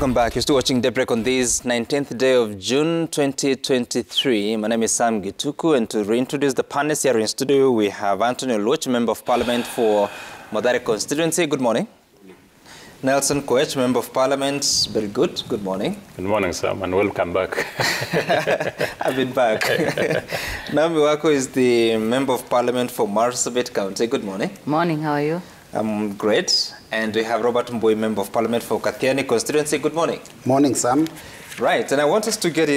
welcome back. You're still watching Daybreak on this 19th day of June 2023. My name is Sam Gituku, and to reintroduce the panelists here in studio, we have Anthony Oluoch, Member of Parliament for Mathare constituency. Good morning. Nelson Koech, Member of Parliament. Very good. Good morning. Good morning, Sam, and welcome back. I've been back. Naomi Wako is the Member of Parliament for Marsabit County. Good morning. Morning. How are you? I'm great. And we have Robert Mbui, Member of Parliament for Kathiani constituency. Good morning. Morning, Sam. Right, and I want us to get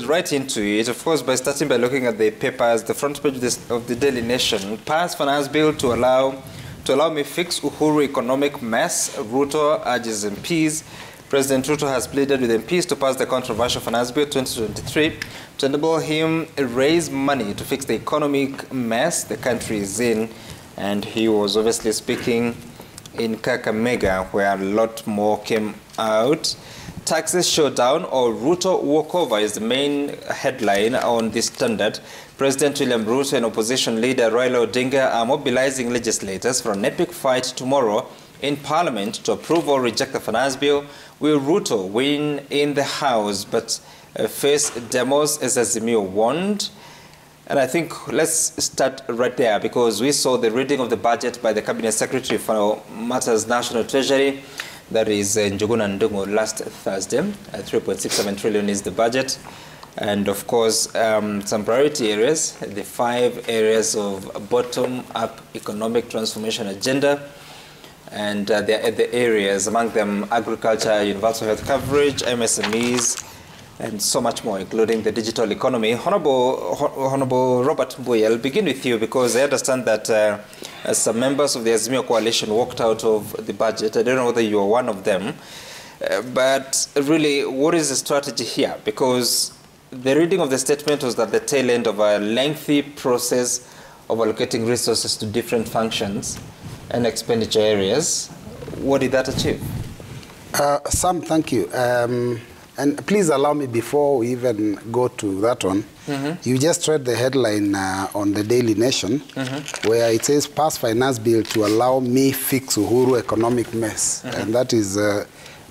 right into it, of course, by starting by looking at the papers, the front page of the Daily Nation. Pass finance bill to allow me fix Uhuru economic mess. Ruto urges MPs. President Ruto has pleaded with MPs to pass the controversial finance bill 2023 to enable him raise money to fix the economic mess the country is in. And he was obviously speaking in Kakamega, where a lot more came out. Taxes showdown or Ruto walkover is the main headline on the Standard. President William Ruto and opposition leader Raila Odinga are mobilizing legislators for an epic fight tomorrow in Parliament to approve or reject the finance bill. Will Ruto win in the House but face demos, as Azimio warned? And I think let's start right there, because we saw the reading of the budget by the Cabinet Secretary for Matters National Treasury, that is Njuguna Ndung'u, last Thursday. 3.67 trillion is the budget. And of course, some priority areas, the 5 areas of bottom-up economic transformation agenda. And the areas, among them agriculture, universal health coverage, MSMEs, and so much more, including the digital economy. Honorable Robert Mbui, I'll begin with you, because I understand that some members of the Azimio coalition walked out of the budget. I don't know whether you are one of them, but really, what is the strategy here? Because the reading of the statement was at the tail end of a lengthy process of allocating resources to different functions and expenditure areas. What did that achieve? Sam, thank you. And please allow me, before we even go to that one, you just read the headline on the Daily Nation, where it says, pass finance bill to allow me fix Uhuru economic mess. And that is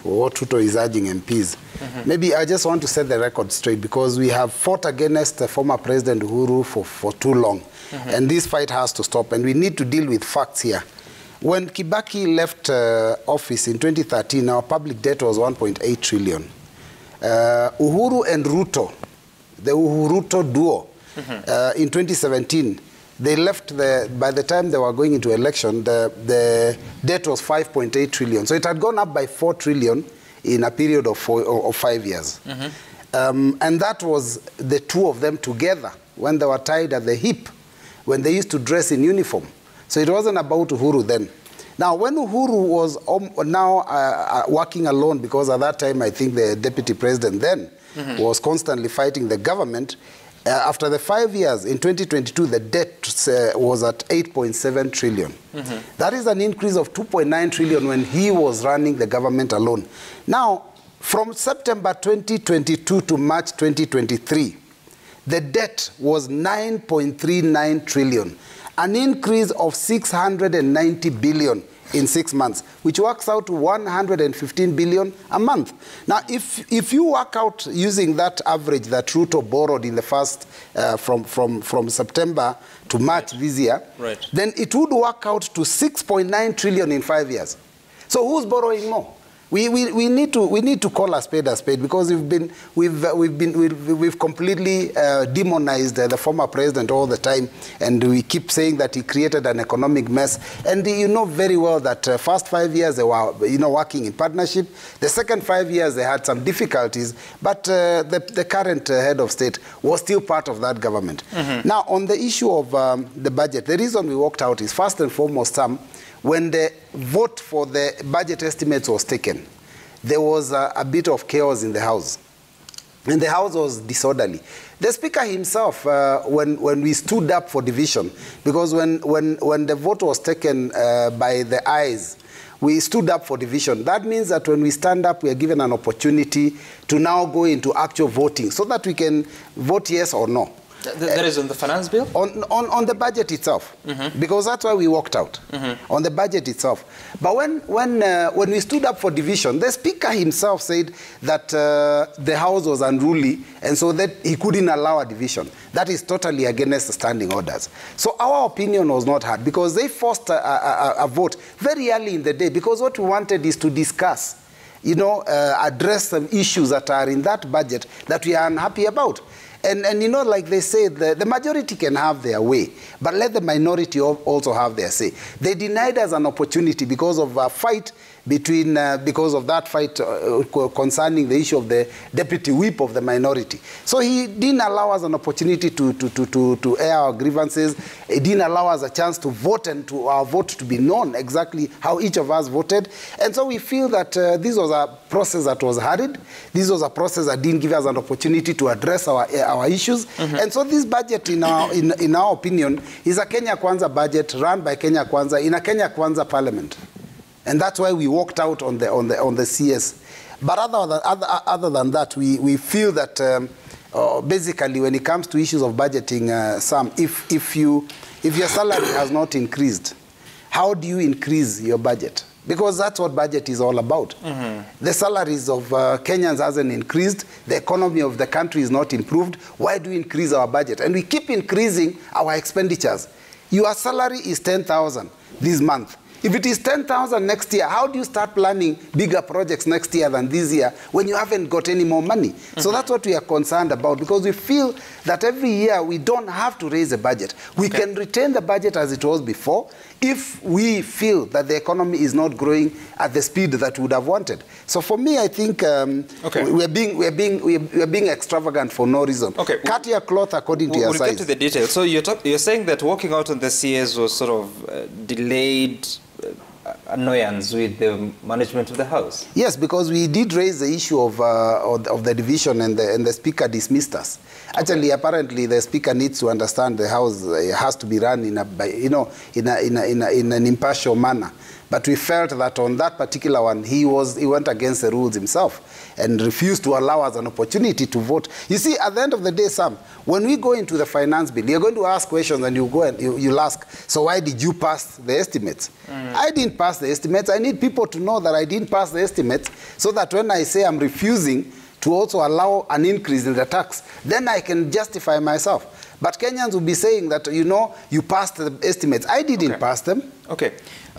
what Ruto is urging MPs. Maybe I just want to set the record straight, because we have fought against the former President Uhuru for too long. And this fight has to stop, and we need to deal with facts here. When Kibaki left office in 2013, our public debt was 1.8 trillion. Uhuru and Ruto, the Uhuru-Ruto duo, in 2017, they left by the time they were going into election, the debt was 5.8 trillion. So it had gone up by 4 trillion in a period of 5 years. And that was the two of them together when they were tied at the hip, when they used to dress in uniform. So it wasn't about Uhuru then. Now, when Uhuru was working alone, because at that time, I think the deputy president then was constantly fighting the government, after the 5 years, in 2022, the debt was at 8.7 trillion. That is an increase of 2.9 trillion when he was running the government alone. Now, from September 2022 to March 2023, the debt was 9.39 trillion. An increase of 690 billion in 6 months, which works out to 115 billion a month. Now, if you work out using that average that Ruto borrowed in the first, from September to March this year, then it would work out to 6.9 trillion in 5 years. So who's borrowing more? We need to call a spade, because we've completely demonized the former president all the time, and we keep saying that he created an economic mess. And you know very well that first 5 years they were working in partnership. The second 5 years they had some difficulties, but the current head of state was still part of that government. Now, on the issue of the budget, the reason we walked out is, first and foremost, when the vote for the budget estimates was taken, there was a bit of chaos in the House. And the House was disorderly. The Speaker himself, when we stood up for division, because when the vote was taken by the ayes, we stood up for division. That means that when we stand up, we are given an opportunity to now go into actual voting so that we can vote yes or no. That is on the finance bill? On the budget itself, because that's why we walked out, on the budget itself. But when we stood up for division, the Speaker himself said that the House was unruly, and so that he couldn't allow a division. That is totally against the standing orders. So our opinion was not heard, because they forced a vote very early in the day, because what we wanted is to discuss, address some issues that are in that budget that we are unhappy about. And like they say, the majority can have their way, but let the minority also have their say. They denied us an opportunity because of a fight because of that fight concerning the issue of the deputy whip of the minority. So he didn't allow us an opportunity to air our grievances. He didn't allow us a chance to vote and to our vote to be known exactly how each of us voted. And so we feel that this was a process that was hurried. This was a process that didn't give us an opportunity to address our issues. And so this budget, in our opinion, is a Kenya Kwanza budget run by Kenya Kwanza in a Kenya Kwanza parliament. And that's why we walked out on the CS. But other than that, we feel that basically when it comes to issues of budgeting, Sam, if your salary has not increased, how do you increase your budget? Because that's what budget is all about. The salaries of Kenyans hasn't increased. The economy of the country is not improved. Why do we increase our budget? And we keep increasing our expenditures. Your salary is 10,000 this month. If it is 10,000 next year, how do you start planning bigger projects next year than this year when you haven't got any more money? So that's what we are concerned about, because we feel that every year we don't have to raise the budget. We can retain the budget as it was before if we feel that the economy is not growing at the speed that we would have wanted. So for me, I think we're being extravagant for no reason. Cut your cloth according to your size. We'll get to the details. So you're saying that walking out on the CS was sort of delayed annoyance with the management of the House? Yes, because we did raise the issue of the division, and the Speaker dismissed us. Actually, apparently, the Speaker needs to understand the House has to be run in an impartial manner. But we felt that on that particular one, he went against the rules himself and refused to allow us an opportunity to vote. You see, at the end of the day, Sam, when we go into the finance bill, you're going to ask questions, and you'll ask, so why did you pass the estimates? I didn't pass the estimates. I need people to know that I didn't pass the estimates, so that when I say I'm refusing to also allow an increase in the tax, then I can justify myself. But Kenyans will be saying that, you passed the estimates. I didn't pass them. Okay.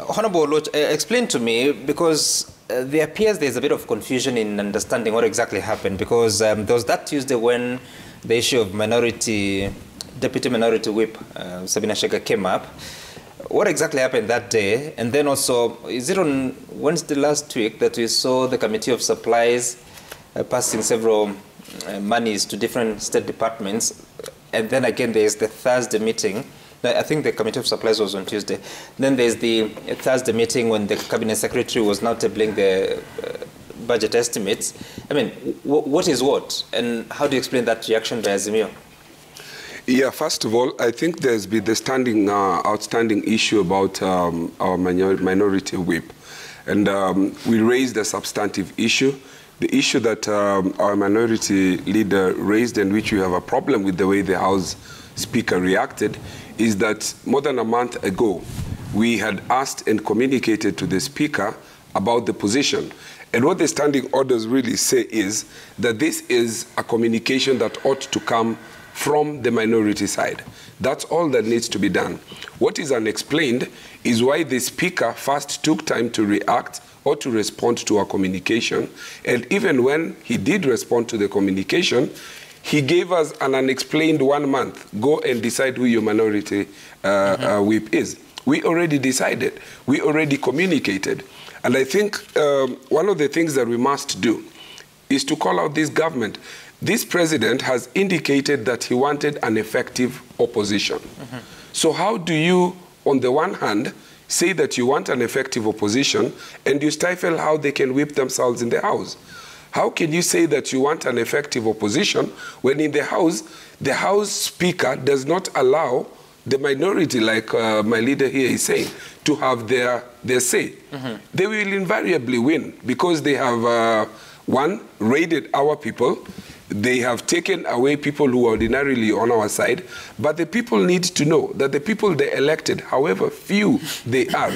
Honorable Oloch, explain to me, because there appears there's a bit of confusion in understanding what exactly happened, because there was that Tuesday when the issue of Deputy Minority Whip, Sabina Chege, came up. What exactly happened that day? And then also, is it on Wednesday last week that we saw the Committee of Supplies passing several monies to different state departments? And then again, there's the Thursday meeting. I think the Committee of Supplies was on Tuesday. Then there's the Thursday meeting when the Cabinet Secretary was now tabling the budget estimates. I mean, what is what? And how do you explain that reaction by Azimio? Yeah, first of all, I think there's been the outstanding issue about our minority whip. And we raised a substantive issue. The issue that our minority leader raised, and which we have a problem with the way the House Speaker reacted, is that more than a month ago, we had asked and communicated to the Speaker about the position. And what the standing orders really say is that this is a communication that ought to come from the minority side. That's all that needs to be done. What is unexplained is why the Speaker first took time to react or to respond to our communication. And even when he did respond to the communication, he gave us an unexplained 1 month. Go and decide who your minority whip is. We already decided. We already communicated. And I think one of the things that we must do is to call out this government. This president has indicated that he wanted an effective opposition. So how do you, on the one hand, say that you want an effective opposition and you stifle how they can whip themselves in the House? How can you say that you want an effective opposition when in the House Speaker does not allow the minority, like my leader here is saying, to have their say? They will invariably win because they have, one, raided our people. They have taken away people who are ordinarily on our side, but the people need to know that the people they elected, however few they are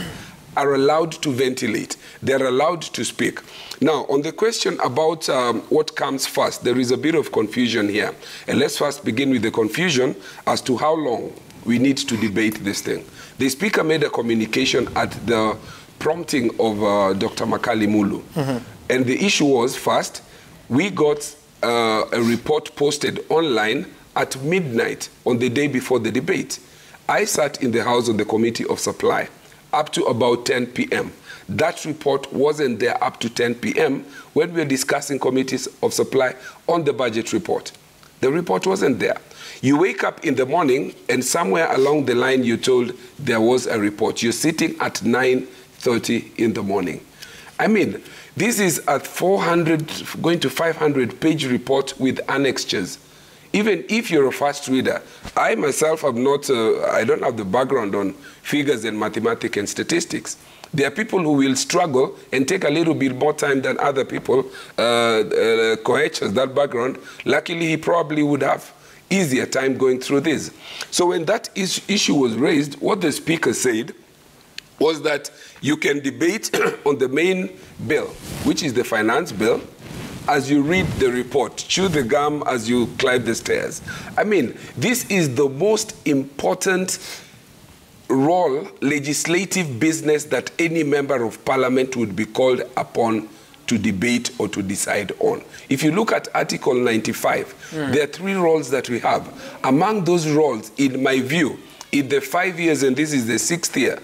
allowed to ventilate. They're allowed to speak. Now, on the question about what comes first, there is a bit of confusion here. And let's first begin with the confusion as to how long we need to debate this thing. The Speaker made a communication at the prompting of Dr. Makali Mulu. And the issue was, first, we got a report posted online at midnight on the day before the debate. I sat in the House on the Committee of Supply up to about 10 p.m. That report wasn't there up to 10 p.m. when we were discussing Committees of Supply on the budget report. The report wasn't there. You wake up in the morning and somewhere along the line you're told there was a report. You're sitting at 9:30 in the morning. I mean, this is a 400, going to 500-page report with annexures. Even if you're a fast reader, I myself am not, I don't have the background on figures and mathematics and statistics. There are people who will struggle and take a little bit more time than other people. Koech has that background. Luckily, he probably would have easier time going through this. So when that issue was raised, what the Speaker said was that you can debate on the main bill, which is the finance bill, as you read the report, chew the gum as you climb the stairs. I mean, this is the most important role, legislative business that any member of parliament would be called upon to debate or to decide on. If you look at Article 95, there are 3 roles that we have. Among those roles, in my view, in the 5 years, and this is the 6th year,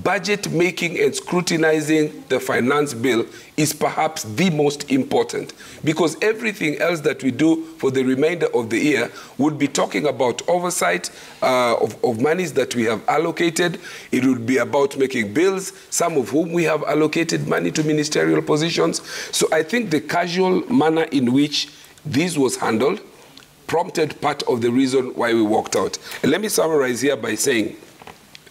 budget making and scrutinizing the finance bill is perhaps the most important, because everything else that we do for the remainder of the year would be talking about oversight of monies that we have allocated. It would be about making bills, some of whom we have allocated money to ministerial positions. So I think the casual manner in which this was handled prompted part of the reason why we walked out. And let me summarize here by saying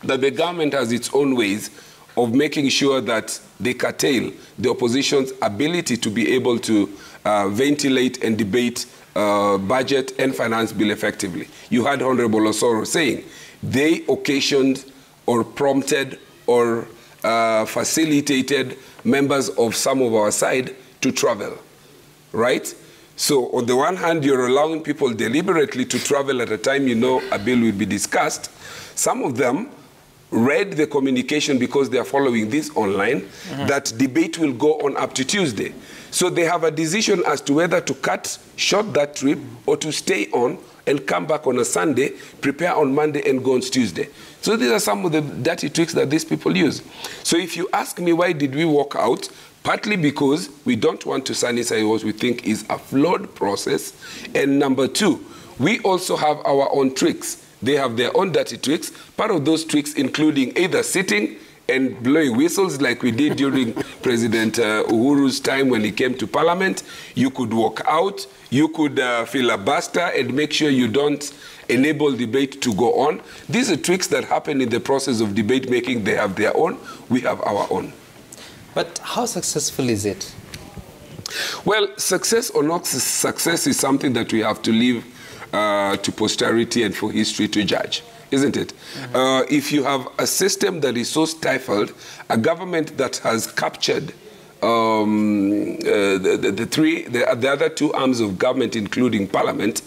that the government has its own ways of making sure that they curtail the opposition's ability to be able to ventilate and debate budget and finance bill effectively. You had Honorable Osoro saying they occasioned or prompted or facilitated members of some of our side to travel, right? So on the one hand, you're allowing people deliberately to travel at a time you know a bill will be discussed. Some of them read the communication because they are following this online, that debate will go on up to Tuesday. So they have a decision as to whether to cut short that trip or to stay on and come back on a Sunday, prepare on Monday and go on Tuesday. So these are some of the dirty tricks that these people use. So if you ask me why did we walk out, partly because we don't want to sanitize what we think is a flawed process, and number 2, we also have our own tricks. They have their own dirty tricks. Part of those tricks including either sitting and blowing whistles like we did during President Uhuru's time when he came to Parliament. You could walk out. You could filibuster and make sure you don't enable debate to go on. These are tricks that happen in the process of debate making. They have their own. We have our own. But how successful is it? Well, success or not success is something that we have to leave to posterity and for history to judge, isn't it? If you have a system that is so stifled, a government that has captured the other 2 arms of government, including parliament,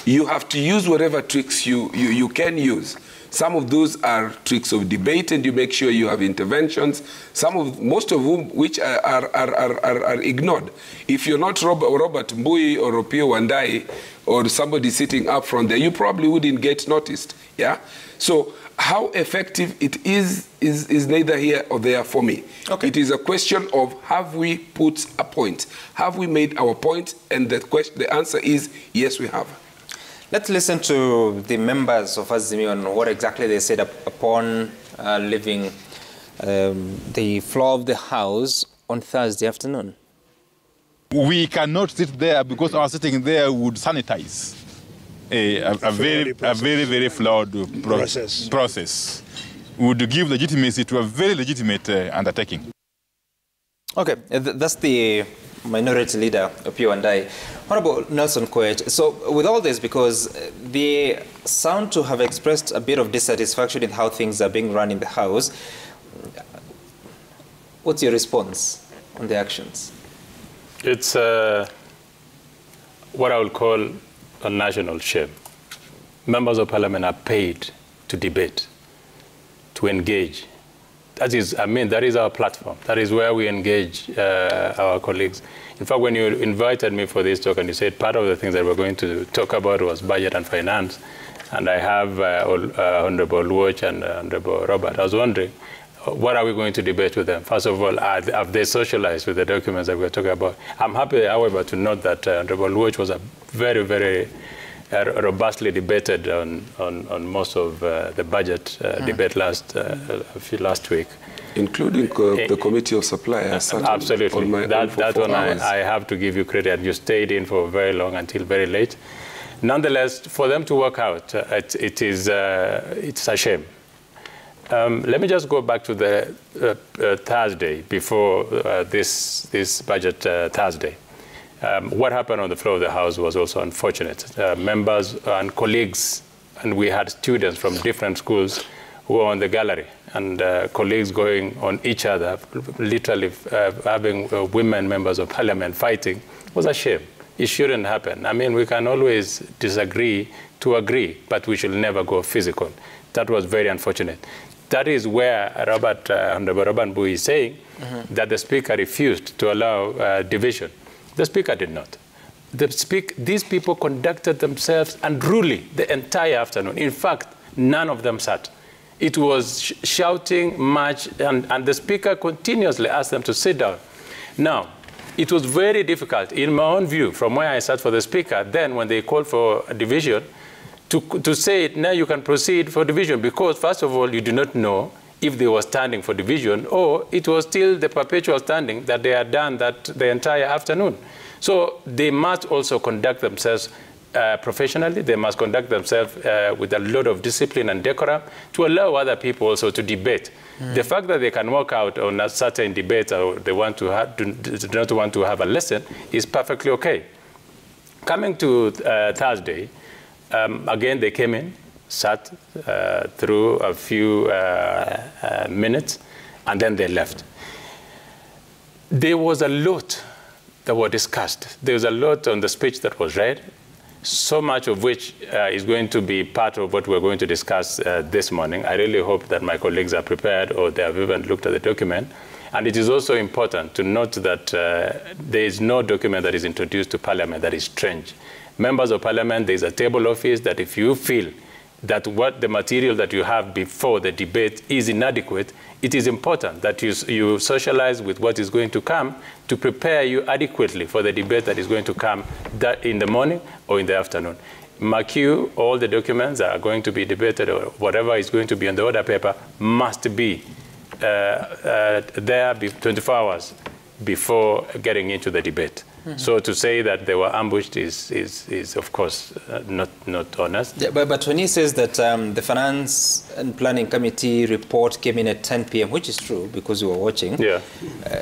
you have to use whatever tricks you can use. Some of those are tricks of debate, and you make sure you have interventions, most of whom which are ignored. If you're not Robert Mbui or Opiyo Wandayi or somebody sitting up front there, you probably wouldn't get noticed. Yeah. So how effective it is neither here or there for me. Okay. It is a question of have we put a point? Have we made our point? And the answer is yes, we have. Let's listen to the members of Azimio on what exactly they said upon leaving the floor of the House on Thursday afternoon. We cannot sit there because our sitting there would sanitize a very flawed process. Would give legitimacy to a very legitimate undertaking. Okay, that's the Minority Leader Opiyo Wandayi. Honorable Nelson Koech, so with all this, because they sound to have expressed a bit of dissatisfaction in how things are being run in the House, what's your response on the actions? It's what I would call a national shame. Members of Parliament are paid to debate, to engage. That is, I mean, that is our platform. That is where we engage our colleagues. In fact, when you invited me for this talk and you said part of the things that we're going to talk about was budget and finance, and I have Honorable Watch and Honorable Robert, I was wondering, what are we going to debate with them? First of all, have they socialized with the documents that we're talking about? I'm happy, however, to note that Honorable Watch was a very, very robustly debated on most of the budget debate last week. Including the Committee of Supply. Absolutely. That one I have to give you credit. You stayed in for very long until very late. Nonetheless, for them to work out, it's a shame. Let me just go back to the Thursday before this budget Thursday. What happened on the floor of the House was also unfortunate. Members and colleagues, and we had students from different schools who were on the gallery, and colleagues going on each other, literally having women members of Parliament fighting, was a shame. It shouldn't happen. I mean, we can always disagree to agree, but we should never go physical. That was very unfortunate. That is where Honorable Robert Mbui is saying that the Speaker refused to allow division. The Speaker did not. These people conducted themselves unruly the entire afternoon. In fact, none of them sat. It was shouting, march, and the Speaker continuously asked them to sit down. Now, it was very difficult, in my own view, from where I sat for the Speaker, then when they called for a division, to say, now you can proceed for division, because, first of all, you do not know if they were standing for division or it was still the perpetual standing that they had done that the entire afternoon. So they must also conduct themselves professionally. They must conduct themselves with a lot of discipline and decorum to allow other people also to debate. The fact that they can walk out on a certain debate or they want to do not want to have a lesson is perfectly okay. Coming to Thursday, again, they came in, sat through a few minutes, and then they left. There was a lot that were discussed. There was a lot on the speech that was read, so much of which is going to be part of what we're going to discuss this morning. I really hope that my colleagues are prepared or they have even looked at the document. And it is also important to note that there is no document that is introduced to Parliament that is strange. Members of Parliament, there is a table office that if you feel that what the material that you have before the debate is inadequate, it is important that you socialize with what is going to come to prepare you adequately for the debate that is going to come in the morning or in the afternoon. Mark you, all the documents that are going to be debated or whatever is going to be on the order paper must be there 24 hours before getting into the debate. So to say that they were ambushed is of course, not honest. Yeah, but when he says that the Finance and Planning Committee report came in at 10 p.m., which is true because you were watching,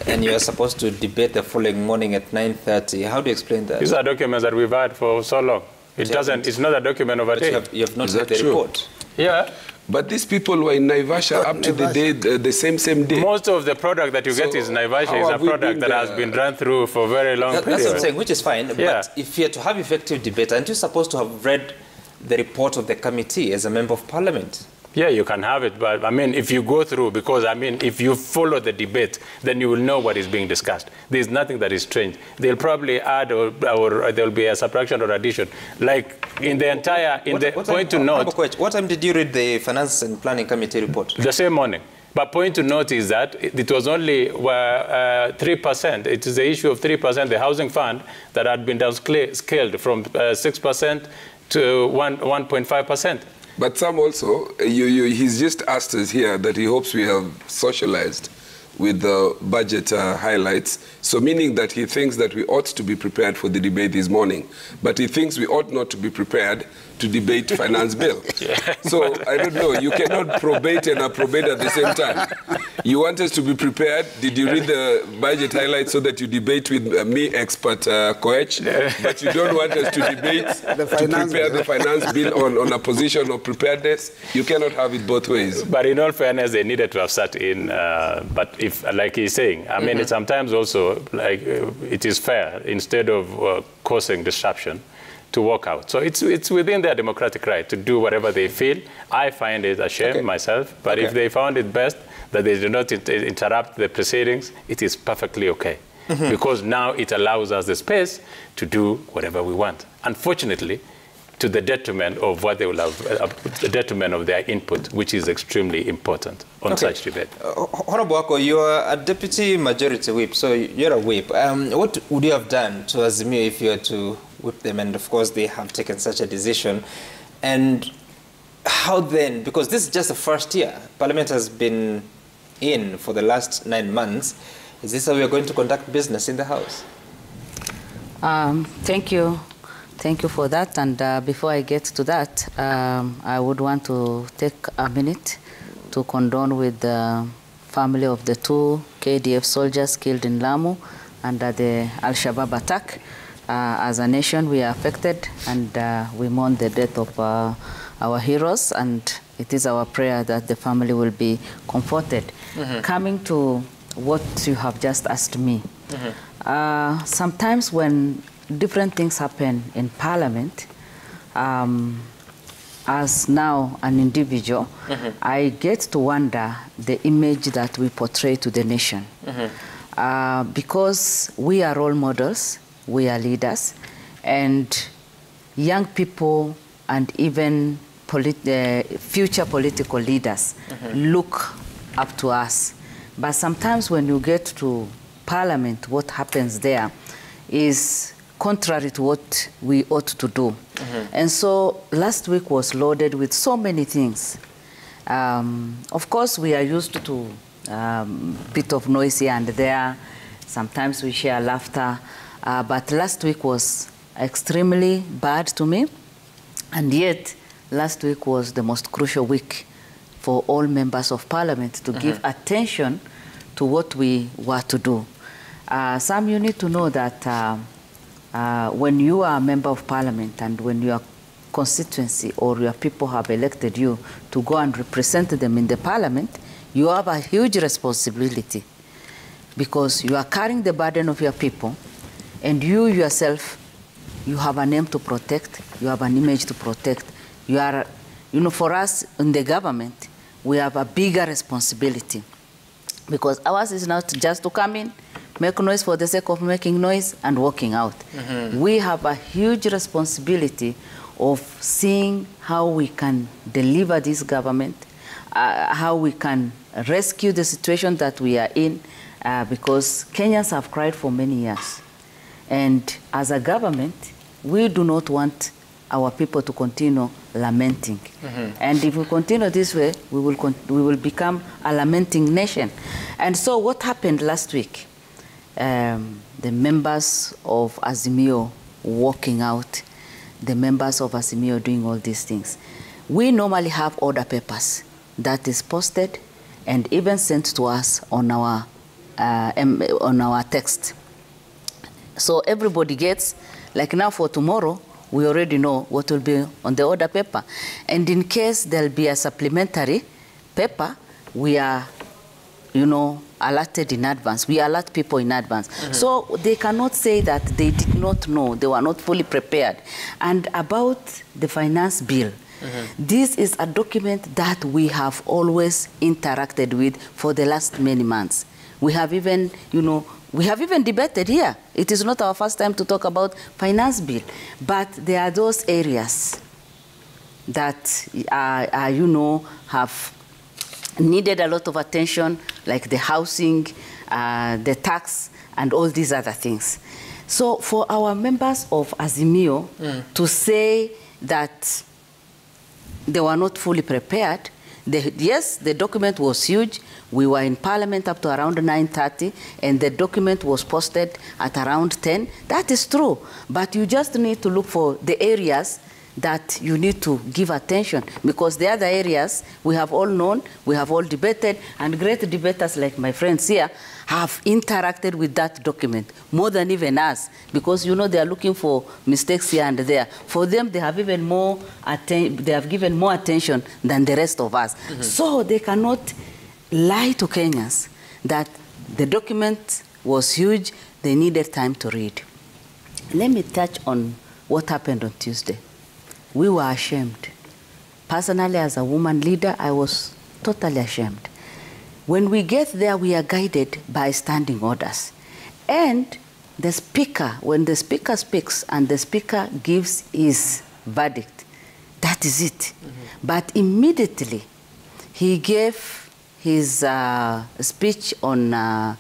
and you are supposed to debate the following morning at 9:30, how do you explain that? These are documents that we've had for so long. It's not a document of a day. You have not read the report. Yeah. But these people were in Naivasha up to the day, the same day. Most of the product that you get is Naivasha is a product that has been run through for a very long period. That's what I'm saying, which is fine. Yeah. But if you're to have effective debate, aren't you supposed to have read the report of the committee as a member of Parliament? Yeah, you can have it, but I mean, if you go through, because I mean, if you follow the debate, then you will know what is being discussed. There's nothing that is strange. They'll probably add or there'll be a subtraction or addition. Like in the entire, what time did you read the Finance and Planning Committee report? The same morning. But point to note is that it was only 3%. It is the issue of 3%, the housing fund that had been downscaled from 6% to 1.5%. But some also, he's just asked us here that he hopes we have socialized with the budget highlights. So meaning that he thinks that we ought to be prepared for the debate this morning, but he thinks we ought not to be prepared to debate finance bill. So I don't know, you cannot probate and approbate at the same time. You want us to be prepared. Did you read the budget highlights so that you debate with me, expert Koech? But you don't want us to debate, to prepare the finance bill on a position of preparedness? You cannot have it both ways. But in all fairness, they needed to have sat in. But if, like he's saying, I mean, sometimes also, like, it is fair, instead of causing disruption, to walk out. So it's within their democratic right to do whatever they feel. I find it a shame myself, but if they found it best that they do not interrupt the proceedings, it is perfectly okay. Because now it allows us the space to do whatever we want. Unfortunately, to the detriment of what they will have, the detriment of their input, which is extremely important on such debate. Honorable Wako, you are a deputy majority whip, so you're a whip. What would you have done to Azimio if you were to whip them? And of course, they have taken such a decision. And how then, because this is just the first year, Parliament has been in for the last 9 months. Is this how we are going to conduct business in the House? Thank you. Thank you for that. And before I get to that, I would want to take a minute to condole with the family of the 2 KDF soldiers killed in Lamu under the Al-Shabaab attack. As a nation, we are affected, and we mourn the death of our heroes, and it is our prayer that the family will be comforted. Coming to what you have just asked me, sometimes when different things happen in Parliament, as now an individual, I get to wonder the image that we portray to the nation. Because we are role models, we are leaders, and young people and even future political leaders look up to us. But sometimes when you get to Parliament, what happens there is contrary to what we ought to do. And so last week was loaded with so many things. Of course, we are used to bit of noise here and there. Sometimes we share laughter. But last week was extremely bad to me. And yet, last week was the most crucial week for all members of Parliament to give attention to what we were to do. Sam, you need to know that when you are a member of Parliament and when your constituency or your people have elected you to go and represent them in the Parliament, you have a huge responsibility because you are carrying the burden of your people, and you yourself, you have a name to protect, you have an image to protect. You are, for us in the government, we have a bigger responsibility because ours is not just to come in, make noise for the sake of making noise and walking out. We have a huge responsibility of seeing how we can deliver this government, how we can rescue the situation that we are in, because Kenyans have cried for many years. And as a government, we do not want our people to continue lamenting. And if we continue this way, we will become a lamenting nation. And so what happened last week? The members of Azimio walking out, the members of Azimio doing all these things. We normally have order papers that is posted and even sent to us on our text. So everybody gets, like now for tomorrow, we already know what will be on the order paper. And in case there'll be a supplementary paper, we are, alerted in advance. We alert people in advance. So they cannot say that they did not know, they were not fully prepared. And about the finance bill, this is a document that we have always interacted with for the last many months. We have even, we have even debated here. It is not our first time to talk about finance bill, but there are those areas that have needed a lot of attention, like the housing, the tax, and all these other things. So for our members of Azimio to say that they were not fully prepared, Yes, the document was huge. We were in Parliament up to around 9:30, and the document was posted at around 10. That is true, but you just need to look for the areas that you need to give attention, because the other areas we have all known, we have all debated, and great debaters like my friends here have interacted with that document more than even us, because you know they are looking for mistakes here and there. For them, they have even more they have given more attention than the rest of us. So they cannot lie to Kenyans that the document was huge, they needed time to read. Let me touch on what happened on Tuesday. We were ashamed. Personally, as a woman leader, I was totally ashamed. When we get there, we are guided by standing orders. And the speaker, when the speaker speaks and the speaker gives his verdict, that is it. But immediately, he gave his speech on the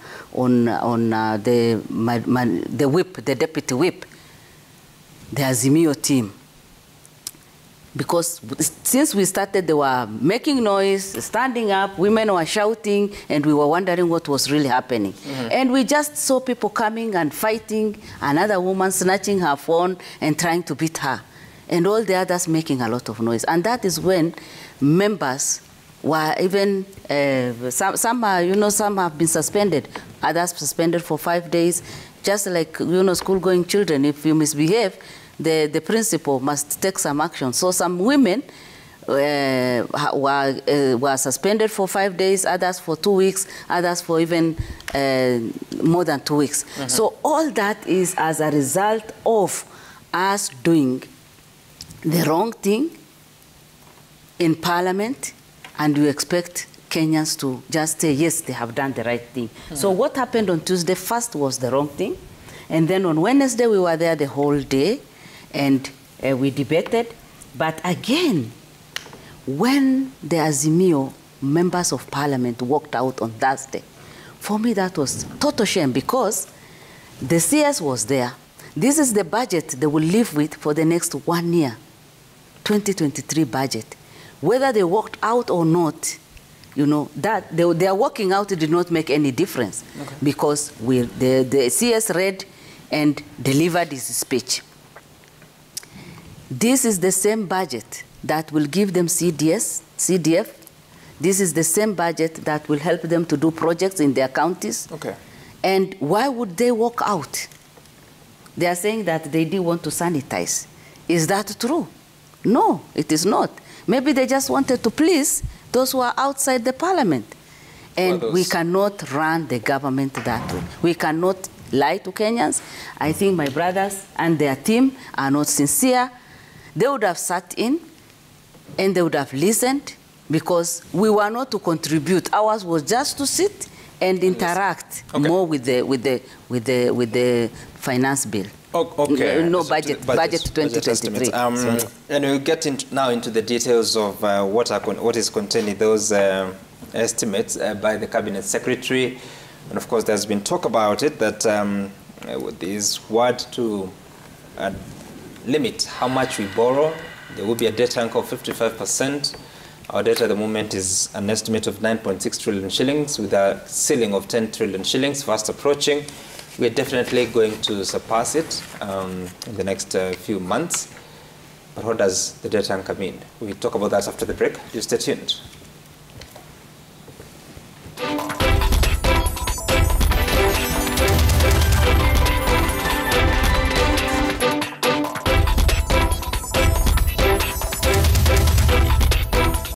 whip, the deputy whip, the Azimio team. Because since we started, they were making noise, standing up, women were shouting, and we were wondering what was really happening. And we just saw people coming and fighting, another woman snatching her phone and trying to beat her, and all the others making a lot of noise. And that is when members were even, some have been suspended, others suspended for 5 days, just like, school-going children. If you misbehave, the principal must take some action. So some women were suspended for 5 days, others for 2 weeks, others for even more than 2 weeks. So all that is as a result of us doing the wrong thing in Parliament, and you expect Kenyans to just say, yes, they have done the right thing. So what happened on Tuesday first was the wrong thing. And then on Wednesday, we were there the whole day, and we debated. But again, when the Azimio members of Parliament walked out on Thursday, for me that was total shame, because the CS was there. This is the budget they will live with for the next 1 year, 2023 budget. Whether they walked out or not, that their walking out did not make any difference, because the CS read and delivered his speech. This is the same budget that will give them CDF. This is the same budget that will help them to do projects in their counties. And why would they walk out? They are saying that they didn't want to sanitize. Is that true? No, it is not. Maybe they just wanted to please those who are outside the Parliament. And we cannot run the government that way. We cannot lie to Kenyans. I think my brothers and their team are not sincere. They would have sat in and they would have listened, because we were not to contribute. Ours was just to sit and interact more with the finance bill. No budget 2023. And we'll get now into the details of what is contained in those estimates by the Cabinet Secretary. And of course, there's been talk about it, that with this word to limit how much we borrow, there will be a debt anchor of 55%. Our debt at the moment is an estimate of 9.6 trillion shillings, with a ceiling of 10 trillion shillings fast approaching. We're definitely going to surpass it in the next few months. But what does the debt anchor mean? We'll talk about that after the break. You stay tuned.